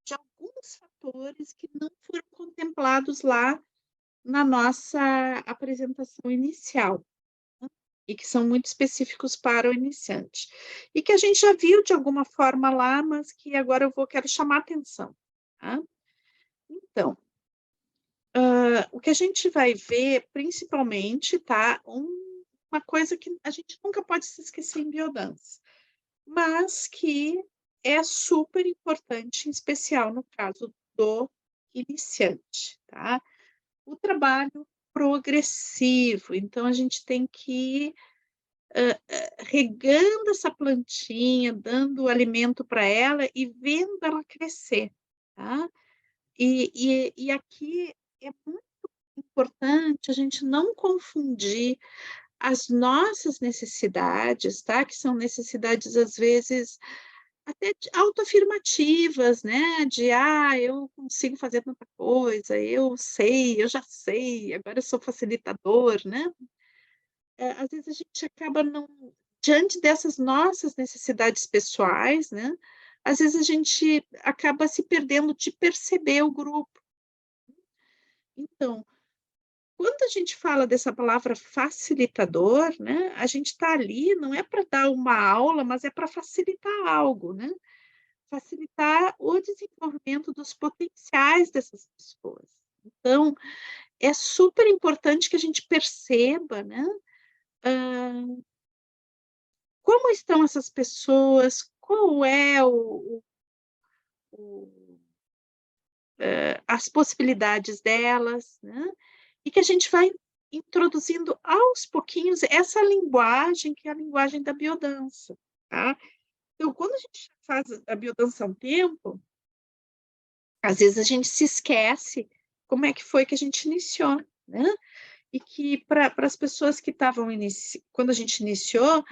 de alguns fatores que não foram contemplados lá na nossa apresentação inicial, e que são muito específicos para o iniciante. E que a gente já viu de alguma forma lá, mas que agora quero chamar a atenção, tá. Então, o que a gente vai ver principalmente, tá, uma coisa que a gente nunca pode se esquecer em biodança, mas que é super importante, em especial no caso do iniciante, tá. O trabalho progressivo, então a gente tem que ir, regando essa plantinha, dando alimento para ela e vendo ela crescer, tá. E aqui é muito importante a gente não confundir as nossas necessidades, tá, que são necessidades, às vezes, até de autoafirmativas, né, de: "Ah, eu consigo fazer tanta coisa, eu sei, eu já sei, agora eu sou facilitador", né. Às vezes a gente acaba não diante dessas nossas necessidades pessoais, né, às vezes a gente acaba se perdendo de perceber o grupo. Então, quando a gente fala dessa palavra facilitador, né, a gente está ali não é para dar uma aula, mas é para facilitar algo, né, facilitar o desenvolvimento dos potenciais dessas pessoas. Então, é super importante que a gente perceba, né, como estão essas pessoas, qual é o as possibilidades delas, né, e que a gente vai introduzindo aos pouquinhos essa linguagem, que é a linguagem da biodança, tá. Então, quando a gente faz a biodança há um tempo, às vezes a gente se esquece como é que foi que a gente iniciou, né, e que para as pessoas que estavam quando a gente iniciou,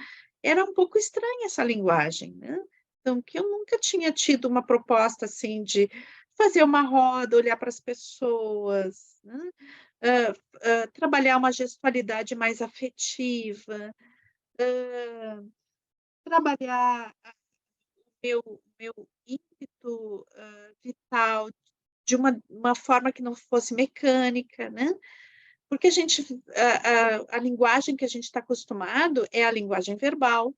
era um pouco estranha essa linguagem, né. Então, que eu nunca tinha tido uma proposta, assim, de fazer uma roda, olhar para as pessoas, né, trabalhar uma gestualidade mais afetiva, trabalhar meu ímpeto, vital de uma forma que não fosse mecânica, né. Porque a linguagem que a gente está acostumado é a linguagem verbal.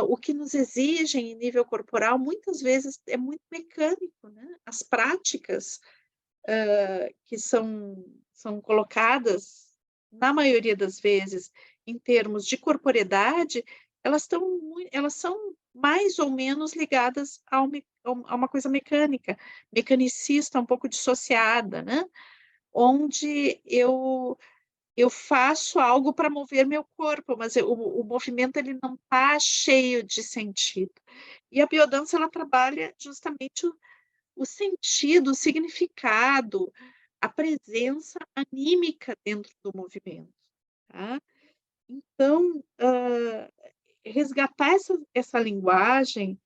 O que nos exigem em nível corporal, muitas vezes, é muito mecânico, né. As práticas, que são colocadas, na maioria das vezes, em termos de corporeidade, elas são mais ou menos ligadas a uma coisa mecânica, mecanicista, um pouco dissociada, né, onde eu faço algo para mover meu corpo, mas o movimento ele não está cheio de sentido. E a biodança ela trabalha justamente o sentido, o significado, a presença anímica dentro do movimento, tá. Então, resgatar essa linguagem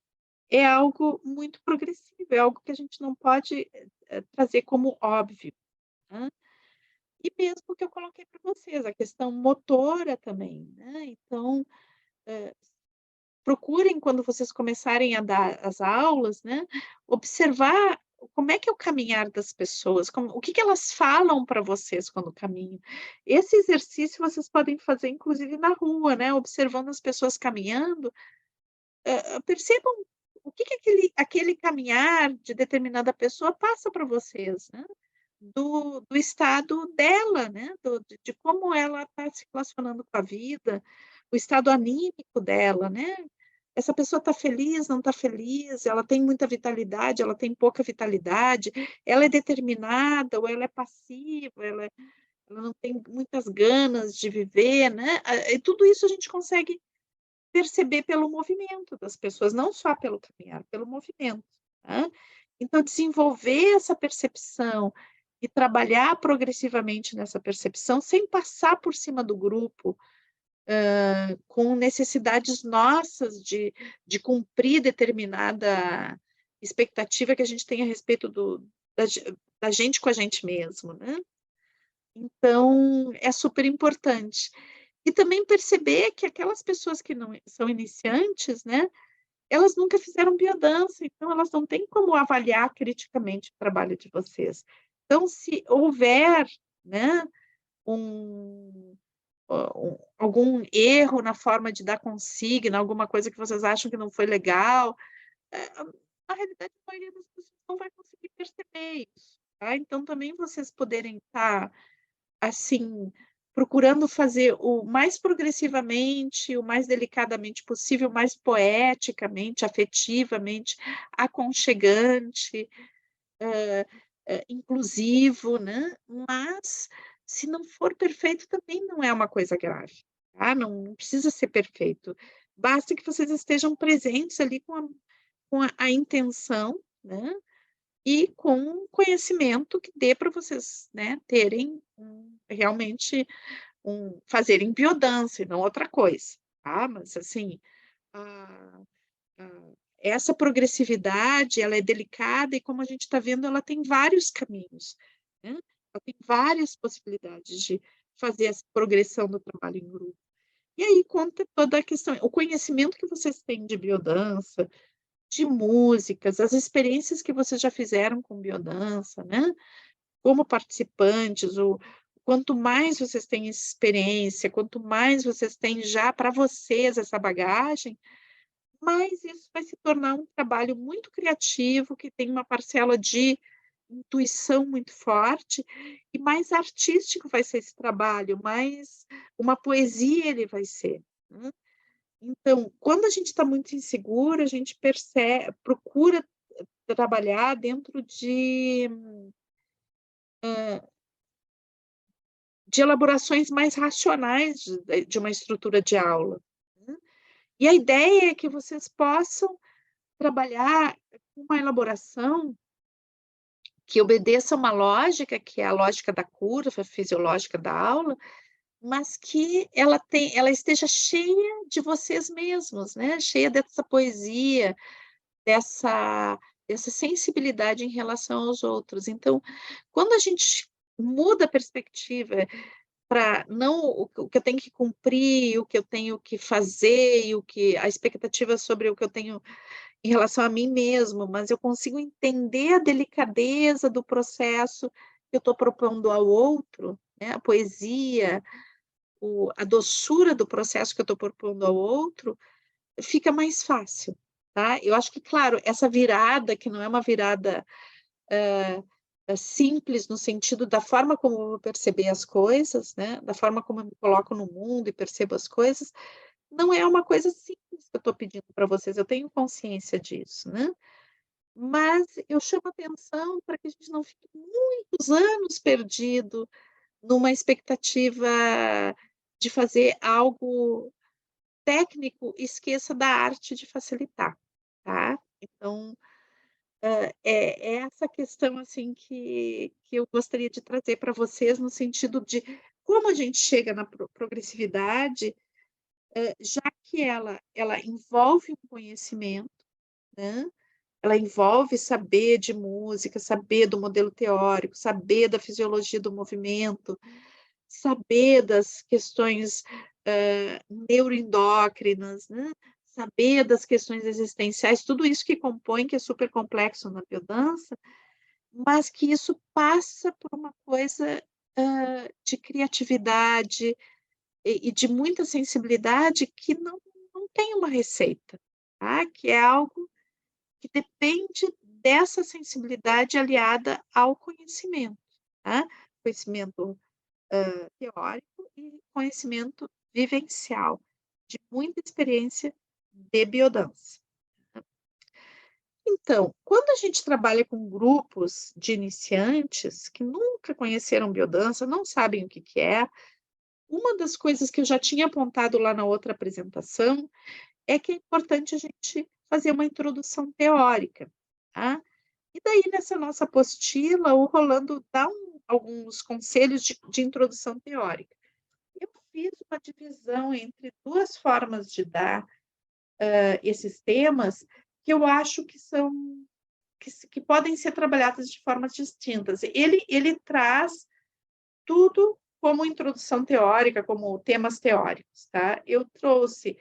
é algo muito progressivo, é algo que a gente não pode, trazer como óbvio, né. E mesmo o que eu coloquei para vocês, a questão motora também, né, então, procurem quando vocês começarem a dar as aulas, né, observar como é que é o caminhar das pessoas, o que que elas falam para vocês quando caminham. Esse exercício vocês podem fazer inclusive na rua, né, observando as pessoas caminhando, percebam o que que aquele caminhar de determinada pessoa passa para vocês, né. Do estado dela, né, de como ela está se relacionando com a vida, o estado anímico dela, né. Essa pessoa está feliz, não está feliz, ela tem muita vitalidade, ela tem pouca vitalidade, ela é determinada ou ela é passiva, ela não tem muitas ganas de viver, né. E tudo isso a gente consegue perceber pelo movimento das pessoas, não só pelo caminhar, pelo movimento, né. Então desenvolver essa percepção e trabalhar progressivamente nessa percepção, sem passar por cima do grupo, com necessidades nossas de cumprir determinada expectativa que a gente tem a respeito da gente com a gente mesmo, né. Então, é super importante. E também perceber que aquelas pessoas que não são iniciantes, né, elas nunca fizeram biodança, então elas não têm como avaliar criticamente o trabalho de vocês. Então, se houver, né, um algum erro na forma de dar consigna, alguma coisa que vocês acham que não foi legal, na realidade a maioria das pessoas não vai conseguir perceber isso, tá. Então também vocês poderem estar, assim, procurando fazer o mais progressivamente, o mais delicadamente possível, o mais poeticamente, afetivamente, aconchegante, inclusivo, né, mas se não for perfeito também não é uma coisa grave, tá, não precisa ser perfeito, basta que vocês estejam presentes ali com a intenção, né, e com conhecimento que dê para vocês, né, terem realmente fazerem biodança e não outra coisa, tá, mas assim, a essa progressividade, ela é delicada e como a gente está vendo, ela tem vários caminhos, né, ela tem várias possibilidades de fazer essa progressão do trabalho em grupo. E aí conta toda a questão o conhecimento que vocês têm de biodança, de músicas, as experiências que vocês já fizeram com biodança, né, como participantes, o quanto mais vocês têm experiência, quanto mais vocês têm já para vocês essa bagagem, mas isso vai se tornar um trabalho muito criativo, que tem uma parcela de intuição muito forte, e mais artístico vai ser esse trabalho, mais uma poesia ele vai ser, né. Então, quando a gente está muito insegura, a gente procura trabalhar dentro de elaborações mais racionais de uma estrutura de aula, né. E a ideia é que vocês possam trabalhar com uma elaboração que obedeça uma lógica, que é a lógica da curva fisiológica da aula, mas que ela esteja cheia de vocês mesmos, né, cheia dessa poesia, dessa dessa sensibilidade em relação aos outros. Então, quando a gente muda a perspectiva para não o que eu tenho que cumprir, o que eu tenho que fazer e o que a expectativa sobre o que eu tenho em relação a mim mesmo, mas eu consigo entender a delicadeza do processo que eu estou propondo ao outro, né, a poesia, a doçura do processo que eu estou propondo ao outro, fica mais fácil, tá. Eu acho que, claro, essa virada, que não é uma virada, simples no sentido da forma como eu vou perceber as coisas, né, da forma como eu me coloco no mundo e percebo as coisas, não é uma coisa simples que eu estou pedindo para vocês, eu tenho consciência disso, né. Mas eu chamo atenção para que a gente não fique muitos anos perdido numa expectativa de fazer algo técnico e esqueça da arte de facilitar, tá. Então, é essa questão, assim, que eu gostaria de trazer para vocês no sentido de como a gente chega na progressividade, já que ela envolve um conhecimento, né. Ela envolve saber de música, saber do modelo teórico, saber da fisiologia do movimento, saber das questões, neuroendócrinas, né, saber das questões existenciais, tudo isso que compõe, que é super complexo na biodança, mas que isso passa por uma coisa, de criatividade e de muita sensibilidade que não tem uma receita, tá, que é algo que depende dessa sensibilidade aliada ao conhecimento, tá. Conhecimento, teórico e conhecimento vivencial, de muita experiência de biodança. Então, quando a gente trabalha com grupos de iniciantes que nunca conheceram biodança, não sabem o que que é, uma das coisas que eu já tinha apontado lá na outra apresentação, é que é importante a gente fazer uma introdução teórica, tá. E daí nessa nossa apostila, o Rolando dá alguns conselhos de introdução teórica. Eu fiz uma divisão entre 2 formas de dar, esses temas, que eu acho que são que podem ser trabalhadas de formas distintas. Ele traz tudo como introdução teórica, como temas teóricos, tá. Eu trouxe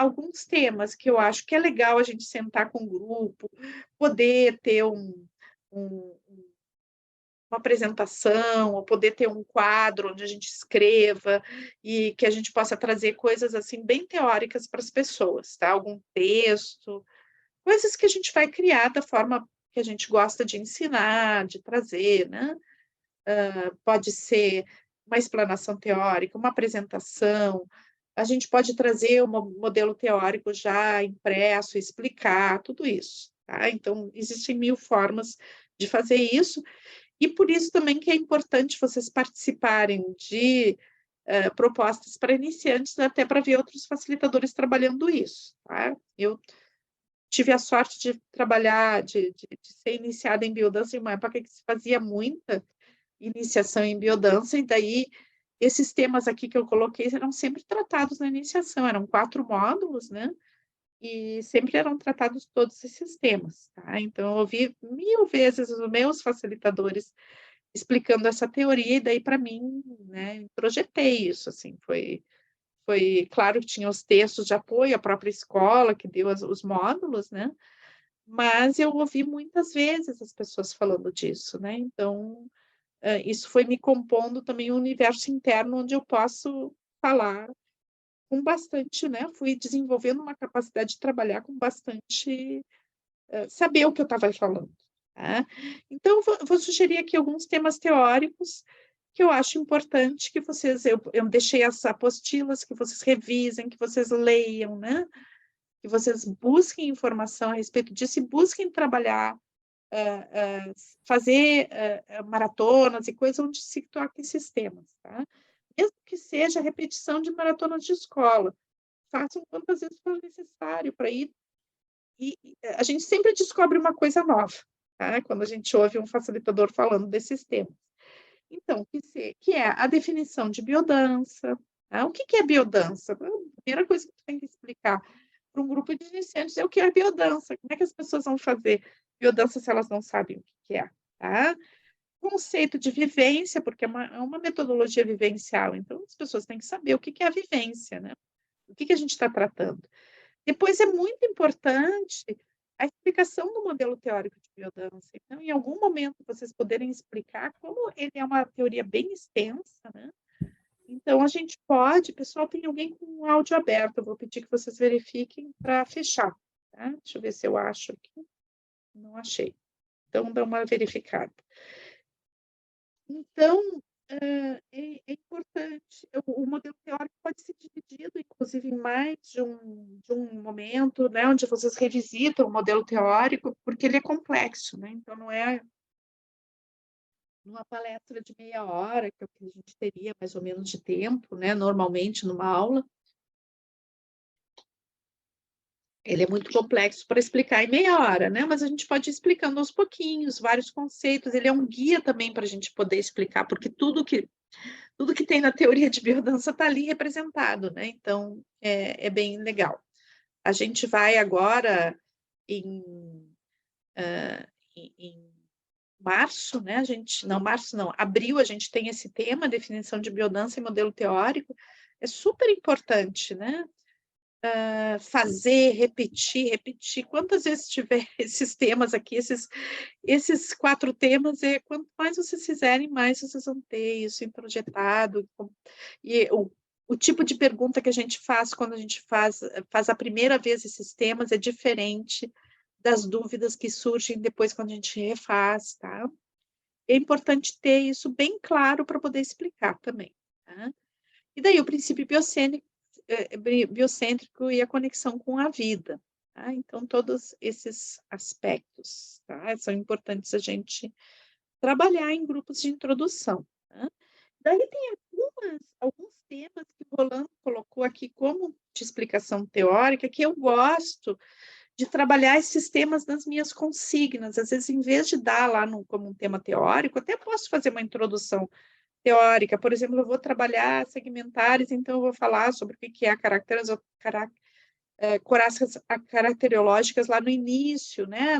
alguns temas que eu acho que é legal a gente sentar com o grupo, poder ter um uma apresentação, ou poder ter um quadro onde a gente escreva e que a gente possa trazer coisas, assim, bem teóricas para as pessoas, tá? Algum texto, coisas que a gente vai criar da forma que a gente gosta de ensinar, de trazer, né? Pode ser uma explanação teórica, uma apresentação, a gente pode trazer um modelo teórico já impresso, explicar tudo isso, tá? Então, existem 1000 formas de fazer isso, e por isso também que é importante vocês participarem de propostas para iniciantes, até para ver outros facilitadores trabalhando isso, tá? Eu tive a sorte de trabalhar, de ser iniciada em biodança em uma época que se fazia muita iniciação em biodança, e daí esses temas aqui que eu coloquei eram sempre tratados na iniciação, eram 4 módulos, né? E sempre eram tratados todos esses temas, tá? Então, eu ouvi 1000 vezes os meus facilitadores explicando essa teoria, e daí para mim, né, introjetei isso, assim, foi claro que tinha os textos de apoio, a própria escola que deu os módulos, né? Mas eu ouvi muitas vezes as pessoas falando disso, né? Então, isso foi me compondo também um universo interno onde eu posso falar com bastante, né? Fui desenvolvendo uma capacidade de trabalhar com bastante, saber o que eu estava falando, tá? Então, vou sugerir aqui alguns temas teóricos que eu acho importante que vocês, eu deixei as apostilas, que vocês revisem, que vocês leiam, né? Que vocês busquem informação a respeito disso e busquem trabalhar, fazer maratonas e coisas onde se toque esses temas, tá? Mesmo que seja repetição de maratonas de escola, façam quantas vezes for necessário para ir, e a gente sempre descobre uma coisa nova, tá? Quando a gente ouve um facilitador falando desses temas. Então, que é a definição de biodança, tá? O que é biodança? A primeira coisa que tu tem que explicar para um grupo de iniciantes é o que é biodança, como é que as pessoas vão fazer biodança se elas não sabem o que é, tá? Conceito de vivência, porque é uma metodologia vivencial, então as pessoas têm que saber o que é a vivência, né? O que a gente está tratando. Depois é muito importante a explicação do modelo teórico de biodança. Então, em algum momento, vocês poderem explicar como ele é uma teoria bem extensa, né? Então, a gente pode, pessoal, tem alguém com o áudio aberto, eu vou pedir que vocês verifiquem para fechar, tá? Deixa eu ver se eu acho aqui. Não achei. Então, dá uma verificada. Então, é importante, o modelo teórico pode ser dividido, inclusive, em mais de um momento, né, onde vocês revisitam o modelo teórico, porque ele é complexo, né? Então, não é numa palestra de meia hora, que é o que a gente teria mais ou menos de tempo, né, normalmente numa aula. Ele é muito complexo para explicar em meia hora, né? Mas a gente pode ir explicando aos pouquinhos, vários conceitos. Ele é um guia também para a gente poder explicar, porque tudo que tem na teoria de biodança está ali representado, né? Então, é bem legal. A gente vai agora em março, né? Março não, abril a gente tem esse tema, definição de biodança e modelo teórico. É super importante, né? Fazer, repetir. Quantas vezes tiver esses temas aqui, esses 4 temas, quanto mais vocês fizerem, mais vocês vão ter isso introjetado. E o tipo de pergunta que a gente faz quando a gente faz a primeira vez esses temas é diferente das dúvidas que surgem depois quando a gente refaz, tá? É importante ter isso bem claro para poder explicar também, tá? E daí o princípio biocêntrico e a conexão com a vida, tá? Então, todos esses aspectos, tá? São importantes a gente trabalhar em grupos de introdução, tá? Daí tem alguns temas que o Rolando colocou aqui como de explicação teórica, que eu gosto de trabalhar esses temas nas minhas consignas. Às vezes, em vez de dar lá como um tema teórico, até posso fazer uma introdução teórica. Por exemplo, eu vou trabalhar segmentares, então eu vou falar sobre o que é a coráceas caracteriológicas lá no início, né?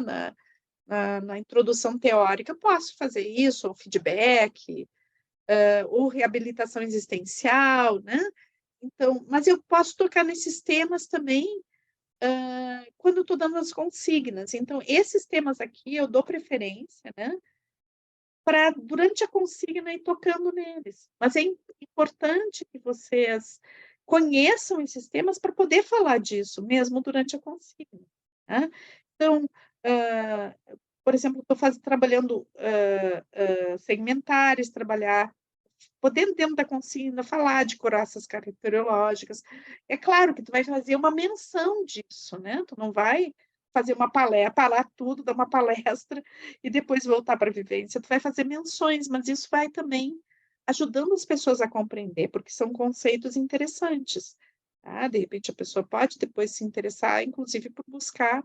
Na introdução teórica. Eu posso fazer isso, ou feedback, ou reabilitação existencial, né? Então, mas eu posso tocar nesses temas também, quando eu estou dando as consignas. Então, esses temas aqui eu dou preferência, né, para durante a consigna ir tocando neles. Mas é importante que vocês conheçam esses temas para poder falar disso, mesmo durante a consigna, né. Então, hã, por exemplo, estou trabalhando, segmentares, trabalhar podendo dentro da consigna falar de coraças caracterológicas. É claro que tu vai fazer uma menção disso, né, tu não vai fazer uma palestra, parar tudo, dar uma palestra e depois voltar para a vivência, tu vai fazer menções, mas isso vai também ajudando as pessoas a compreender, porque são conceitos interessantes, tá. De repente a pessoa pode depois se interessar, inclusive por buscar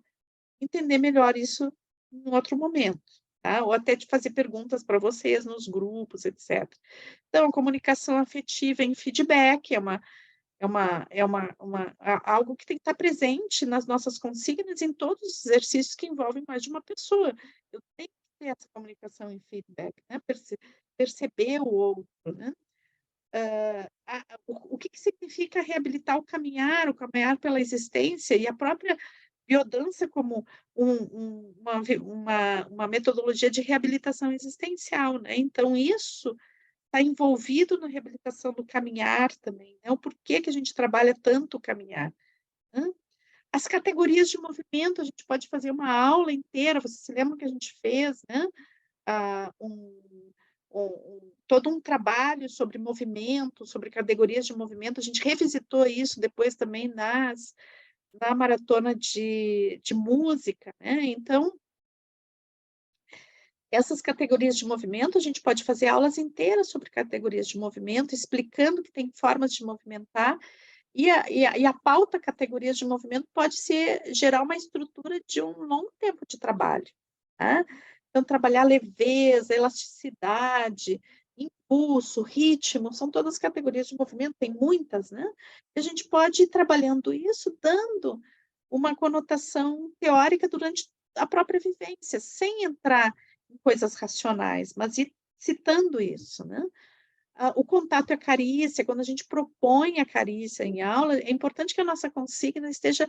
entender melhor isso em outro momento, tá, ou até de fazer perguntas para vocês nos grupos, etcétera. Então, a comunicação afetiva em feedback algo que tem que estar presente nas nossas consignas, em todos os exercícios que envolvem mais de uma pessoa. Eu tenho que ter essa comunicação em feedback, né, perceber o outro, né. O que que significa reabilitar o caminhar pela existência e a própria biodança como uma metodologia de reabilitação existencial, né. Então isso está envolvido na reabilitação do caminhar também, né, o porquê que a gente trabalha tanto o caminhar, né. As categorias de movimento, a gente pode fazer uma aula inteira, vocês se lembram que a gente fez, né, ah, todo um trabalho sobre movimento, sobre categorias de movimento, a gente revisitou isso depois também na maratona de música, né, então essas categorias de movimento, a gente pode fazer aulas inteiras sobre categorias de movimento, explicando que tem formas de movimentar, e a pauta categorias de movimento pode gerar uma estrutura de um longo tempo de trabalho, né. Então trabalhar leveza, elasticidade, impulso, ritmo, são todas categorias de movimento, tem muitas, né, e a gente pode ir trabalhando isso, dando uma conotação teórica durante a própria vivência, sem entrar em coisas racionais, mas ir citando isso, né. O contato e a carícia, quando a gente propõe a carícia em aula, é importante que a nossa consigna esteja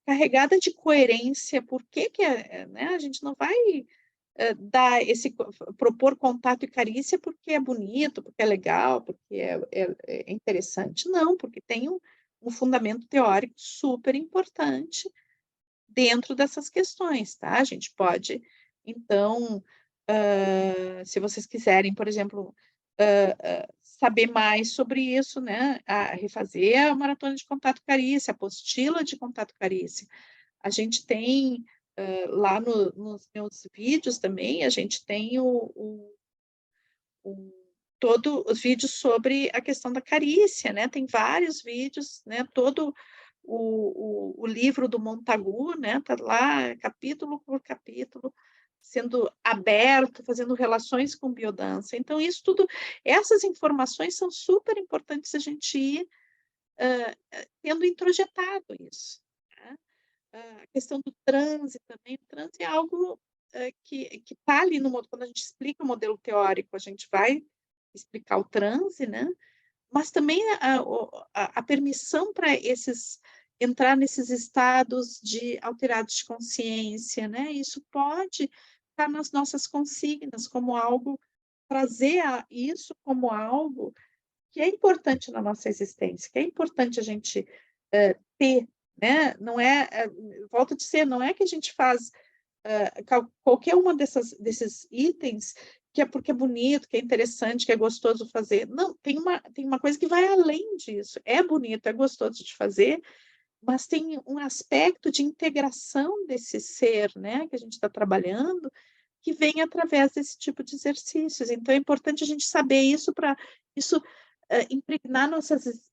carregada de coerência, por que que né, a gente não vai, dar propor contato e carícia porque é bonito, porque é legal, porque é interessante. Não, porque tem um fundamento teórico super importante dentro dessas questões, tá. A gente pode, então, se vocês quiserem, por exemplo, saber mais sobre isso, né, refazer a maratona de contato carícia, a apostila de contato carícia. A gente tem, lá nos meus vídeos também, a gente tem o todo os vídeos sobre a questão da carícia, né, tem vários vídeos, né, todo o livro do Montagu, né, tá lá capítulo por capítulo, sendo aberto, fazendo relações com biodança. Então isso tudo essas informações são super importantes a gente ir, tendo introjetado isso, né. A questão do transe também, o transe é algo, que está ali quando a gente explica o modelo teórico, a gente vai explicar o transe, né, mas também a permissão para esses entrar nesses estados de alterados de consciência, né, isso pode estar nas nossas consignas como algo trazer isso como algo que é importante na nossa existência, que é importante a gente, ter, né, não é, volto a dizer, não é que a gente faz, qualquer uma desses itens que é porque é bonito, que é interessante, que é gostoso fazer. Não, tem uma coisa que vai além disso. É bonito, é gostoso de fazer, mas tem um aspecto de integração desse ser, né, que a gente está trabalhando, que vem através desse tipo de exercícios. Então é importante a gente saber isso para isso, impregnar nossas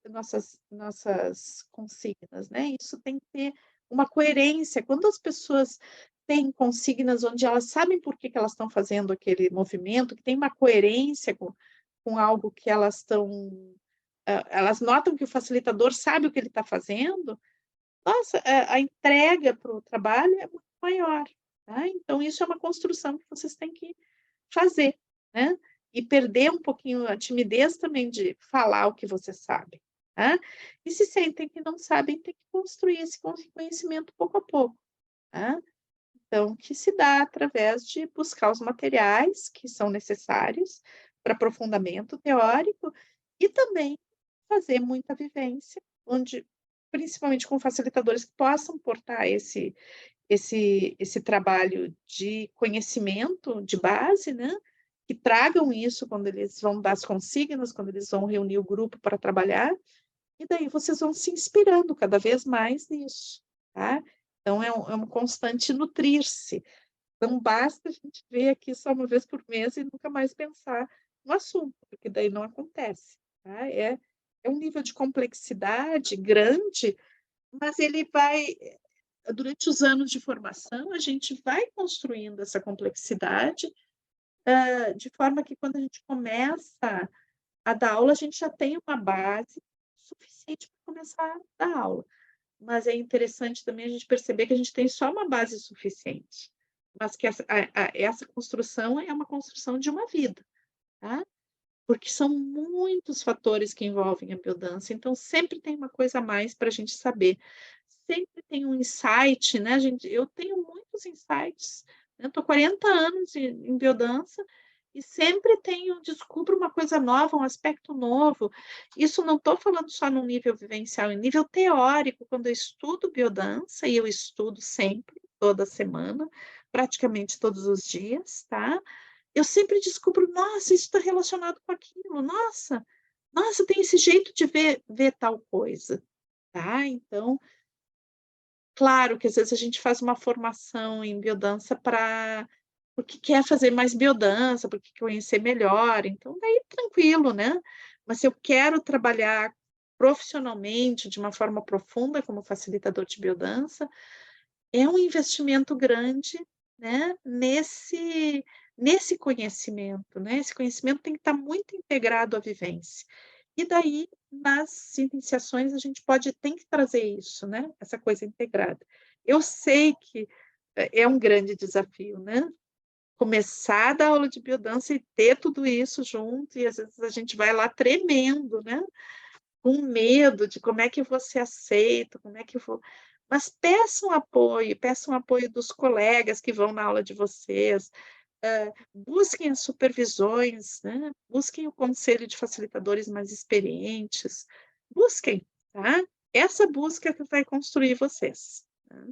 consignas, né. Isso tem que ter uma coerência. Quando as pessoas têm consignas onde elas sabem por que que elas estão fazendo aquele movimento, que tem uma coerência com algo que elas estão, elas notam que o facilitador sabe o que ele está fazendo, nossa, a entrega para o trabalho é muito maior, tá. Então isso é uma construção que vocês têm que fazer, né, e perder um pouquinho a timidez também de falar o que você sabe, tá? E se sentem que não sabem, tem que construir esse conhecimento pouco a pouco, tá? Então, que se dá através de buscar os materiais que são necessários para aprofundamento teórico e também fazer muita vivência, onde principalmente com facilitadores que possam portar esse trabalho de conhecimento de base, né, que tragam isso quando eles vão dar as consignas, quando eles vão reunir o grupo para trabalhar, e daí vocês vão se inspirando cada vez mais nisso, tá. Então é um constante nutrir-se, não basta a gente ver aqui só uma vez por mês e nunca mais pensar no assunto, porque daí não acontece, tá. É um nível de complexidade grande, mas ele vai durante os anos de formação, a gente vai construindo essa complexidade, de forma que quando a gente começa a dar aula, a gente já tem uma base suficiente para começar a dar aula. Mas é interessante também a gente perceber que a gente tem só uma base suficiente, mas que essa construção é uma construção de uma vida, tá? Porque são muitos fatores que envolvem a biodança, então sempre tem uma coisa a mais para a gente saber. Sempre tem um insight, né, gente, eu tenho muitos insights, né, eu tô 40 anos em biodança e sempre descubro uma coisa nova, um aspecto novo. Isso não estou falando só no nível vivencial, em nível teórico, quando eu estudo biodança, e eu estudo sempre, toda semana, praticamente todos os dias, tá? Eu sempre descubro: "Nossa, isso está relacionado com aquilo. Nossa, tem esse jeito de ver tal coisa", tá. Então, claro que às vezes a gente faz uma formação em biodança porque quer fazer mais biodança, porque quer conhecer melhor, então daí tranquilo, né. Mas se eu quero trabalhar profissionalmente, de uma forma profunda como facilitador de biodança, é um investimento grande, né, nesse conhecimento, né, esse conhecimento tem que estar muito integrado à vivência. E daí, nas iniciações, a gente tem que trazer isso, né, essa coisa integrada. Eu sei que é um grande desafio, né, começar a dar aula de biodança e ter tudo isso junto, e às vezes a gente vai lá tremendo, né, com medo de como é que eu vou ser aceito, como é que eu vou, mas peçam apoio dos colegas que vão na aula de vocês, busquem as supervisões, né, busquem o conselho de facilitadores mais experientes, busquem, tá. Essa busca que vai construir vocês, tá.